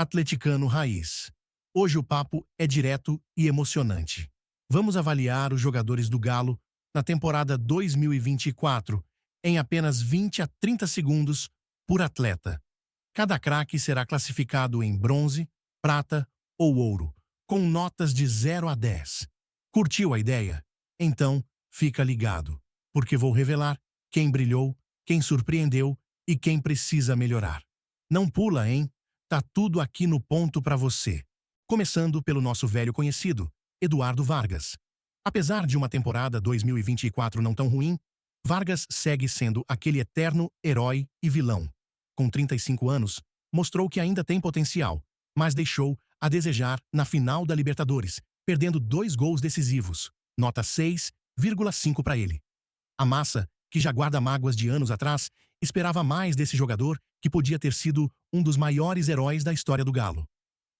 atleticano raiz. Hoje o papo é direto e emocionante. Vamos avaliar os jogadores do Galo na temporada 2024 em apenas 20 a 30 segundos por atleta. Cada craque será classificado em bronze, prata ou ouro, com notas de 0 a 10. Curtiu a ideia? Então, fica ligado, porque vou revelar quem brilhou, quem surpreendeu e quem precisa melhorar. Não pula, hein? Tá tudo aqui no ponto para você. Começando pelo nosso velho conhecido, Eduardo Vargas. Apesar de uma temporada 2024 não tão ruim, Vargas segue sendo aquele eterno herói e vilão. Com 35 anos, mostrou que ainda tem potencial, mas deixou a desejar na final da Libertadores, perdendo 2 gols decisivos, nota 6,5 para ele. A massa, que já guarda mágoas de anos atrás, esperava mais desse jogador que podia ter sido um dos maiores heróis da história do Galo.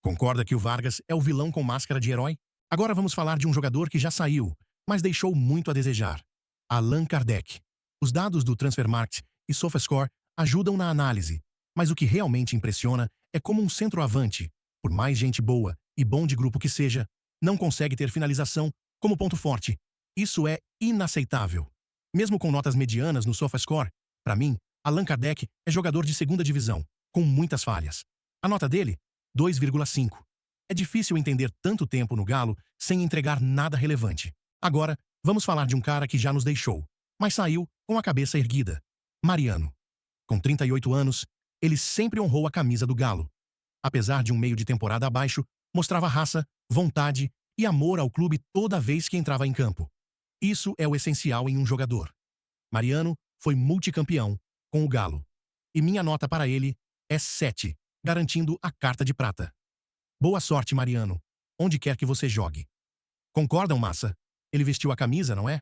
Concorda que o Vargas é o vilão com máscara de herói? Agora vamos falar de um jogador que já saiu, mas deixou muito a desejar. Allan Kardec. Os dados do Transfermarkt e SofaScore ajudam na análise, mas o que realmente impressiona é como um centroavante, por mais gente boa e bom de grupo que seja, não consegue ter finalização como ponto forte. Isso é inaceitável. Mesmo com notas medianas no SofaScore, para mim, Allan Kardec é jogador de segunda divisão, com muitas falhas. A nota dele? 2,5. É difícil entender tanto tempo no Galo sem entregar nada relevante. Agora, vamos falar de um cara que já nos deixou, mas saiu com a cabeça erguida. Mariano. Com 38 anos, ele sempre honrou a camisa do Galo. Apesar de um meio de temporada abaixo, mostrava raça, vontade e amor ao clube toda vez que entrava em campo. Isso é o essencial em um jogador. Mariano foi multicampeão com o Galo. E minha nota para ele é 7, garantindo a carta de prata. Boa sorte, Mariano, onde quer que você jogue. Concordam, massa? Ele vestiu a camisa, não é?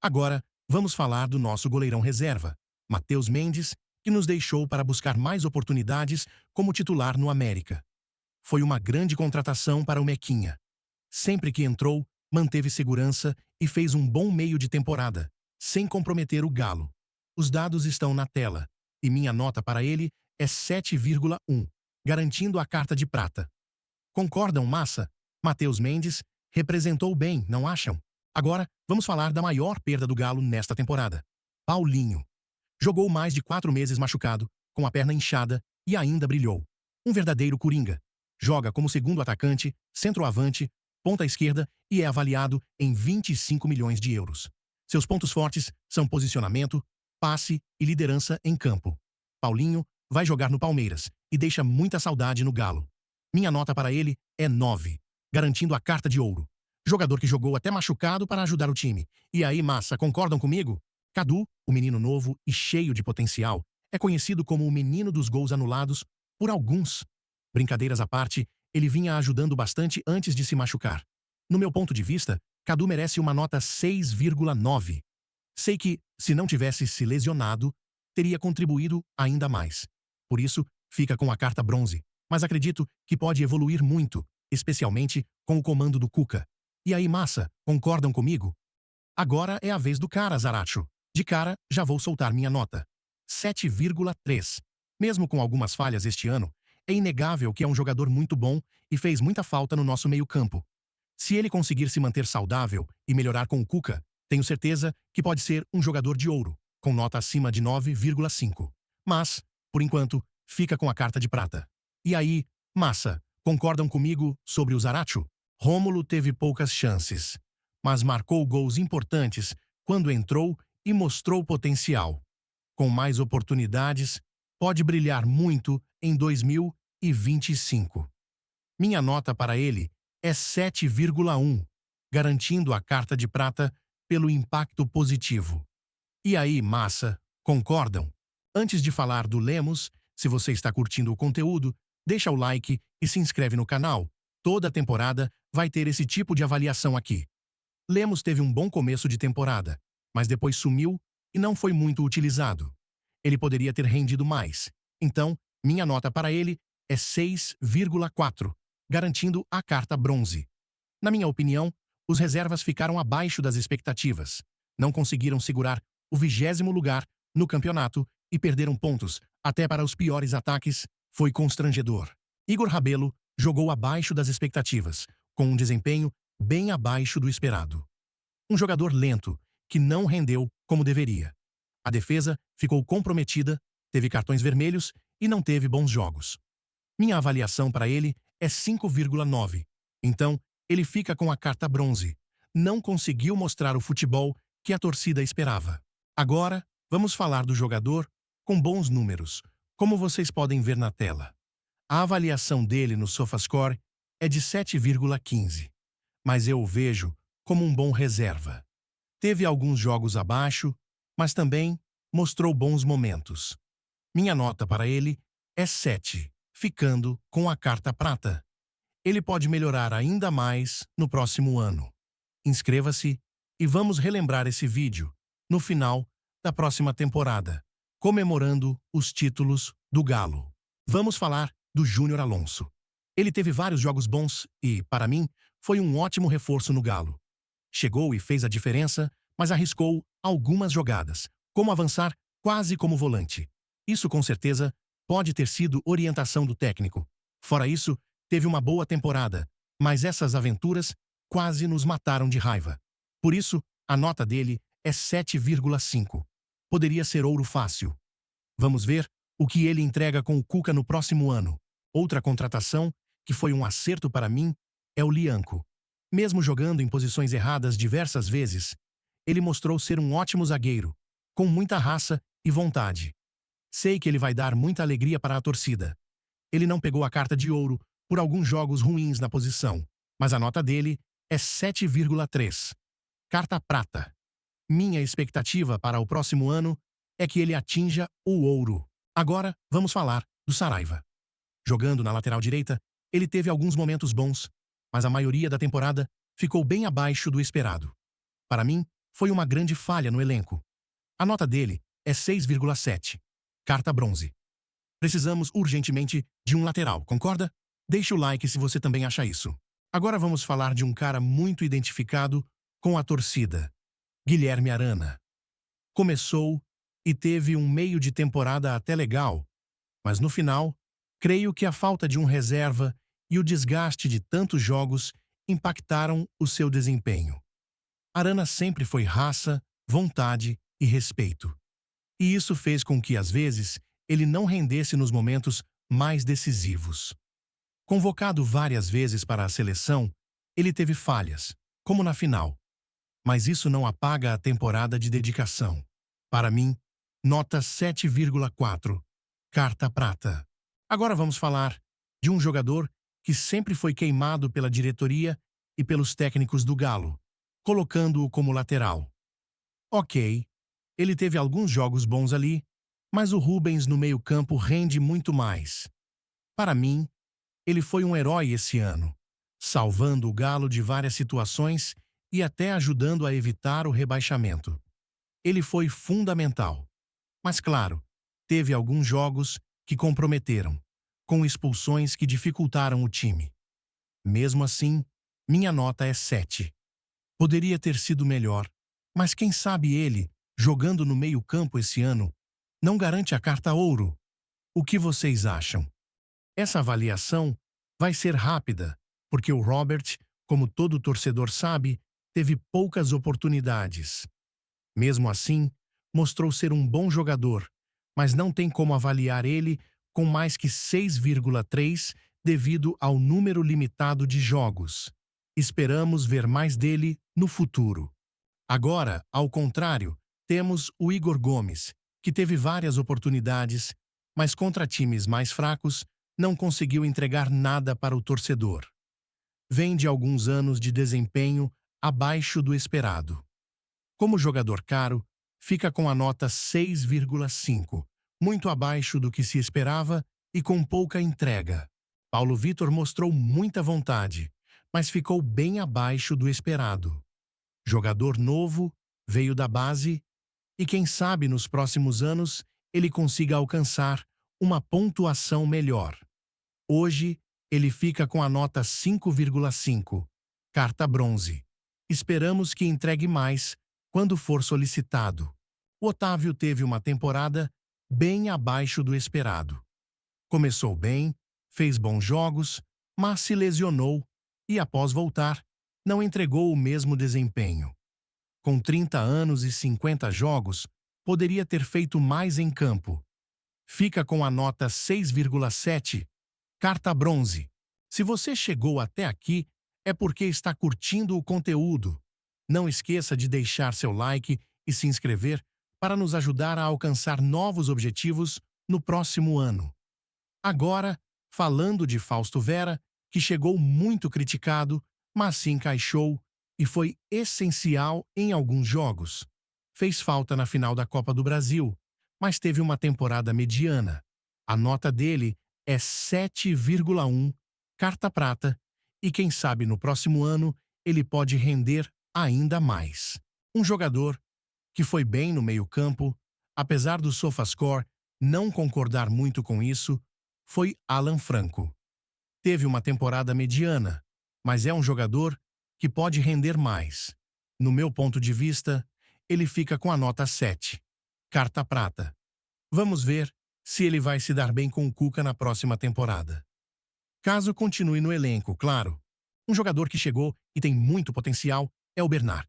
Agora, vamos falar do nosso goleirão reserva, Matheus Mendes, que nos deixou para buscar mais oportunidades como titular no América. Foi uma grande contratação para o Mequinha. Sempre que entrou, manteve segurança e fez um bom meio de temporada, sem comprometer o Galo. Os dados estão na tela, e minha nota para ele é 7,1, garantindo a carta de prata. Concordam, massa? Matheus Mendes representou bem, não acham? Agora, vamos falar da maior perda do Galo nesta temporada. Paulinho. Jogou mais de 4 meses machucado, com a perna inchada e ainda brilhou. Um verdadeiro coringa. Joga como segundo atacante, centroavante, ponta esquerda e é avaliado em 25 milhões de euros. Seus pontos fortes são posicionamento, passe e liderança em campo. Paulinho vai jogar no Palmeiras e deixa muita saudade no Galo. Minha nota para ele é 9, garantindo a carta de ouro. Jogador que jogou até machucado para ajudar o time. E aí, massa, concordam comigo? Cadu, o menino novo e cheio de potencial, é conhecido como o menino dos gols anulados por alguns. Brincadeiras à parte, ele vinha ajudando bastante antes de se machucar. No meu ponto de vista, Cadu merece uma nota 6,9. Sei que, se não tivesse se lesionado, teria contribuído ainda mais. Por isso, fica com a carta bronze, mas acredito que pode evoluir muito, especialmente com o comando do Cuca. E aí, massa, concordam comigo? Agora é a vez do cara, Zaracho. De cara, já vou soltar minha nota. 7,3. Mesmo com algumas falhas este ano, é inegável que é um jogador muito bom e fez muita falta no nosso meio-campo. Se ele conseguir se manter saudável e melhorar com o Cuca, tenho certeza que pode ser um jogador de ouro, com nota acima de 9,5. Mas, por enquanto, fica com a carta de prata. E aí, massa, concordam comigo sobre o Zaracho? Rômulo teve poucas chances, mas marcou gols importantes quando entrou e mostrou potencial. Com mais oportunidades, pode brilhar muito em 2025. Minha nota para ele é 7,1, garantindo a carta de prata pelo impacto positivo. E aí, massa, concordam? Antes de falar do Lemos, se você está curtindo o conteúdo, deixa o like e se inscreve no canal. Toda temporada vai ter esse tipo de avaliação aqui. Lemos teve um bom começo de temporada, mas depois sumiu e não foi muito utilizado. Ele poderia ter rendido mais. Então, minha nota para ele é 6,4, garantindo a carta bronze. Na minha opinião, os reservas ficaram abaixo das expectativas. Não conseguiram segurar o 20º lugar no campeonato e perderam pontos até para os piores ataques. Foi constrangedor. Igor Rabelo jogou abaixo das expectativas, com um desempenho bem abaixo do esperado. Um jogador lento, que não rendeu como deveria. A defesa ficou comprometida, teve cartões vermelhos e não teve bons jogos. Minha avaliação para ele é 5,9. Então, ele fica com a carta bronze. Não conseguiu mostrar o futebol que a torcida esperava. Agora, vamos falar do jogador com bons números, como vocês podem ver na tela. A avaliação dele no SofaScore é de 7,15, mas eu o vejo como um bom reserva. Teve alguns jogos abaixo, mas também mostrou bons momentos. Minha nota para ele é 7, ficando com a carta prata. Ele pode melhorar ainda mais no próximo ano. Inscreva-se e vamos relembrar esse vídeo no final da próxima temporada, comemorando os títulos do Galo. Vamos falar do Júnior Alonso. Ele teve vários jogos bons e, para mim, foi um ótimo reforço no Galo. Chegou e fez a diferença, mas arriscou algumas jogadas, como avançar quase como volante. Isso, com certeza, pode ter sido orientação do técnico. Fora isso, teve uma boa temporada, mas essas aventuras quase nos mataram de raiva. Por isso, a nota dele é 7,5. Poderia ser ouro fácil. Vamos ver o que ele entrega com o Cuca no próximo ano. Outra contratação, que foi um acerto para mim, é o Lianco. Mesmo jogando em posições erradas diversas vezes, ele mostrou ser um ótimo zagueiro, com muita raça e vontade. Sei que ele vai dar muita alegria para a torcida. Ele não pegou a carta de ouro por alguns jogos ruins na posição, mas a nota dele é 7,3. Carta prata. Minha expectativa para o próximo ano é que ele atinja o ouro. Agora, vamos falar do Saraiva. Jogando na lateral direita, ele teve alguns momentos bons, mas a maioria da temporada ficou bem abaixo do esperado. Para mim, foi uma grande falha no elenco. A nota dele é 6,7. Carta bronze. Precisamos urgentemente de um lateral, concorda? Deixe o like se você também acha isso. Agora vamos falar de um cara muito identificado com a torcida. Guilherme Arana. Começou e teve um meio de temporada até legal, mas no final, creio que a falta de um reserva e o desgaste de tantos jogos impactaram o seu desempenho. Arana sempre foi raça, vontade e respeito. E isso fez com que, às vezes, ele não rendesse nos momentos mais decisivos. Convocado várias vezes para a seleção, ele teve falhas, como na final. Mas isso não apaga a temporada de dedicação. Para mim, nota 7,4. Carta prata. Agora vamos falar de um jogador que sempre foi queimado pela diretoria e pelos técnicos do Galo, colocando-o como lateral. Ok, ele teve alguns jogos bons ali, mas o Rubens no meio-campo rende muito mais. Para mim, ele foi um herói esse ano, salvando o Galo de várias situações e até ajudando a evitar o rebaixamento. Ele foi fundamental. Mas claro, teve alguns jogos que comprometeram, com expulsões que dificultaram o time. Mesmo assim, minha nota é 7. Poderia ter sido melhor, mas quem sabe ele, jogando no meio-campo esse ano, não garante a carta ouro. O que vocês acham? Essa avaliação vai ser rápida, porque o Robert, como todo torcedor sabe, teve poucas oportunidades. Mesmo assim, mostrou ser um bom jogador, mas não tem como avaliar ele com mais que 6,3 devido ao número limitado de jogos. Esperamos ver mais dele no futuro. Agora, ao contrário, temos o Igor Gomes, que teve várias oportunidades, mas contra times mais fracos não conseguiu entregar nada para o torcedor. Vem de alguns anos de desempenho abaixo do esperado. Como jogador caro, fica com a nota 6,5, muito abaixo do que se esperava e com pouca entrega. Paulo Vitor mostrou muita vontade, mas ficou bem abaixo do esperado. Jogador novo, veio da base e quem sabe nos próximos anos ele consiga alcançar uma pontuação melhor. Hoje, ele fica com a nota 5,5, carta bronze. Esperamos que entregue mais quando for solicitado. O Otávio teve uma temporada bem abaixo do esperado. Começou bem, fez bons jogos, mas se lesionou e, após voltar, não entregou o mesmo desempenho. Com 30 anos e 50 jogos, poderia ter feito mais em campo. Fica com a nota 6,7, carta bronze. Se você chegou até aqui, é porque está curtindo o conteúdo. Não esqueça de deixar seu like e se inscrever para nos ajudar a alcançar novos objetivos no próximo ano. Agora, falando de Fausto Vera, que chegou muito criticado, mas se encaixou e foi essencial em alguns jogos. Fez falta na final da Copa do Brasil, mas teve uma temporada mediana. A nota dele é 7,1, carta prata, e quem sabe no próximo ano ele pode render ainda mais. Um jogador que foi bem no meio-campo, apesar do SofaScore não concordar muito com isso, foi Alan Franco. Teve uma temporada mediana, mas é um jogador que pode render mais. No meu ponto de vista, ele fica com a nota 7, carta prata. Vamos ver se ele vai se dar bem com o Cuca na próxima temporada. Caso continue no elenco, claro. Um jogador que chegou e tem muito potencial é o Bernard.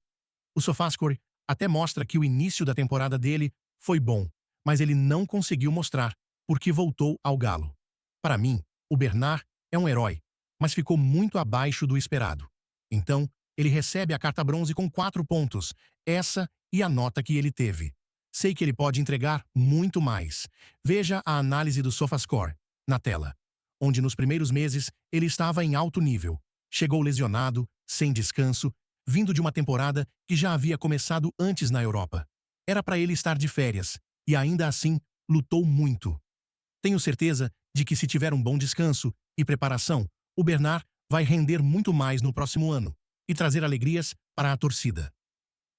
O SofaScore até mostra que o início da temporada dele foi bom, mas ele não conseguiu mostrar, porque voltou ao Galo. Para mim, o Bernard é um herói, mas ficou muito abaixo do esperado. Então, ele recebe a carta bronze com 4 pontos, essa e a nota que ele teve. Sei que ele pode entregar muito mais. Veja a análise do SofaScore, na tela, onde nos primeiros meses ele estava em alto nível. Chegou lesionado, sem descanso, vindo de uma temporada que já havia começado antes na Europa. Era para ele estar de férias, e ainda assim lutou muito. Tenho certeza de que se tiver um bom descanso e preparação, o Bernard vai render muito mais no próximo ano e trazer alegrias para a torcida.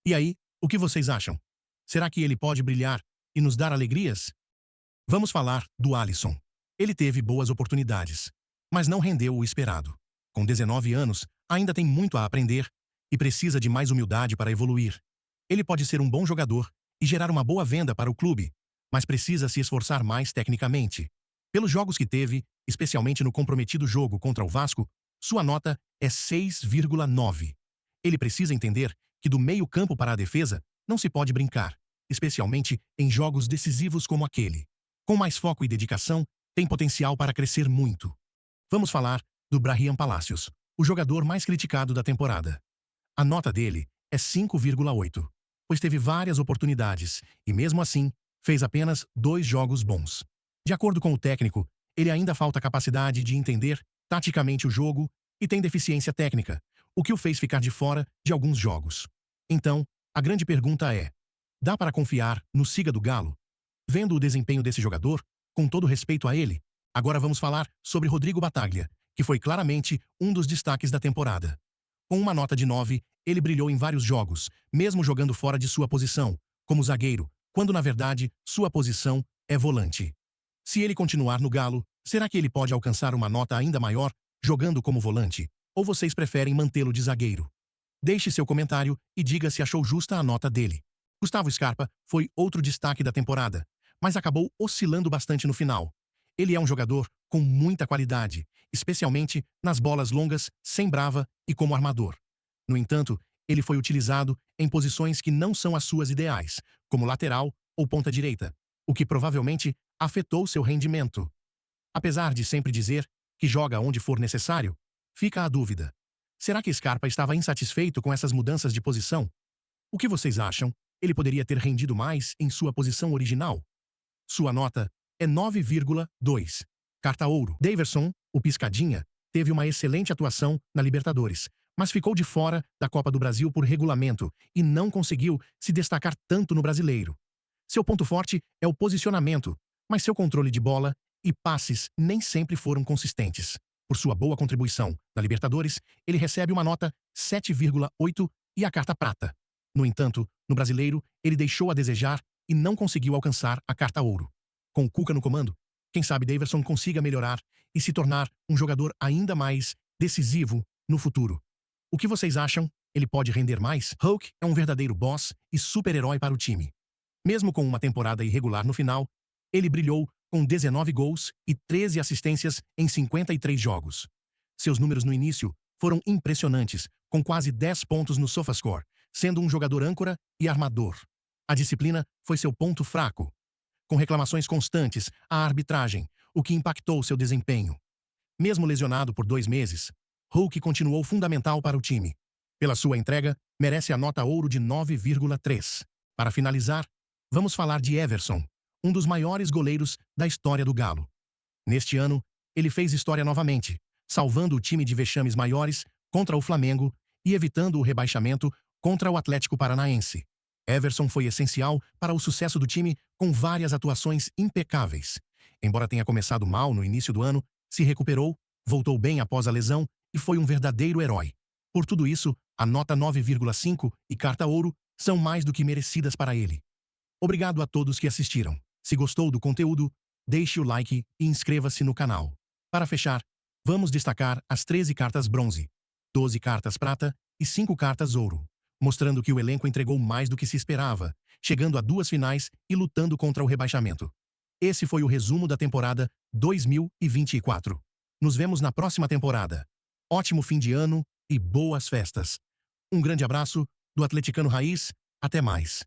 E aí, o que vocês acham? Será que ele pode brilhar e nos dar alegrias? Vamos falar do Alisson. Ele teve boas oportunidades, mas não rendeu o esperado. Com 19 anos, ainda tem muito a aprender e precisa de mais humildade para evoluir. Ele pode ser um bom jogador e gerar uma boa venda para o clube, mas precisa se esforçar mais tecnicamente. Pelos jogos que teve, especialmente no comprometido jogo contra o Vasco, sua nota é 6,9. Ele precisa entender que do meio-campo para a defesa não se pode brincar, especialmente em jogos decisivos como aquele. Com mais foco e dedicação, tem potencial para crescer muito. Vamos falar do Brahim Palacios, o jogador mais criticado da temporada. A nota dele é 5,8, pois teve várias oportunidades e, mesmo assim, fez apenas 2 jogos bons. De acordo com o técnico, ele ainda falta capacidade de entender taticamente o jogo e tem deficiência técnica, o que o fez ficar de fora de alguns jogos. Então, a grande pergunta é: dá para confiar no Siga do Galo? Vendo o desempenho desse jogador, com todo respeito a ele, agora vamos falar sobre Rodrigo Bataglia, que foi claramente um dos destaques da temporada. Com uma nota de 9, ele brilhou em vários jogos, mesmo jogando fora de sua posição, como zagueiro, quando na verdade sua posição é volante. Se ele continuar no Galo, será que ele pode alcançar uma nota ainda maior jogando como volante? Ou vocês preferem mantê-lo de zagueiro? Deixe seu comentário e diga se achou justa a nota dele. Gustavo Scarpa foi outro destaque da temporada, mas acabou oscilando bastante no final. Ele é um jogador com muita qualidade, especialmente nas bolas longas, sem brava e como armador. No entanto, ele foi utilizado em posições que não são as suas ideais, como lateral ou ponta direita, o que provavelmente afetou seu rendimento. Apesar de sempre dizer que joga onde for necessário, fica a dúvida. Será que Scarpa estava insatisfeito com essas mudanças de posição? O que vocês acham? Ele poderia ter rendido mais em sua posição original? Sua nota é 9,2. Carta ouro. Daverson, o Piscadinha, teve uma excelente atuação na Libertadores, mas ficou de fora da Copa do Brasil por regulamento e não conseguiu se destacar tanto no Brasileiro. Seu ponto forte é o posicionamento, mas seu controle de bola e passes nem sempre foram consistentes. Por sua boa contribuição na Libertadores, ele recebe uma nota 7,8 e a carta prata. No entanto, no Brasileiro, ele deixou a desejar e não conseguiu alcançar a carta ouro. Com o Cuca no comando, quem sabe Daverson consiga melhorar e se tornar um jogador ainda mais decisivo no futuro. O que vocês acham? Ele pode render mais? Hulk é um verdadeiro boss e super-herói para o time. Mesmo com uma temporada irregular no final, ele brilhou com 19 gols e 13 assistências em 53 jogos. Seus números no início foram impressionantes, com quase 10 pontos no SofaScore, sendo um jogador âncora e armador. A disciplina foi seu ponto fraco, com reclamações constantes à arbitragem, o que impactou seu desempenho. Mesmo lesionado por 2 meses, Hulk continuou fundamental para o time. Pela sua entrega, merece a nota ouro de 9,3. Para finalizar, vamos falar de Everson, um dos maiores goleiros da história do Galo. Neste ano, ele fez história novamente, salvando o time de vexames maiores contra o Flamengo e evitando o rebaixamento contra o Atlético Paranaense. Everson foi essencial para o sucesso do time com várias atuações impecáveis. Embora tenha começado mal no início do ano, se recuperou, voltou bem após a lesão e foi um verdadeiro herói. Por tudo isso, a nota 9,5 e carta ouro são mais do que merecidas para ele. Obrigado a todos que assistiram. Se gostou do conteúdo, deixe o like e inscreva-se no canal. Para fechar, vamos destacar as 13 cartas bronze, 12 cartas prata e 5 cartas ouro, mostrando que o elenco entregou mais do que se esperava, chegando a 2 finais e lutando contra o rebaixamento. Esse foi o resumo da temporada 2024. Nos vemos na próxima temporada. Ótimo fim de ano e boas festas. Um grande abraço do Atleticano Raiz. Até mais.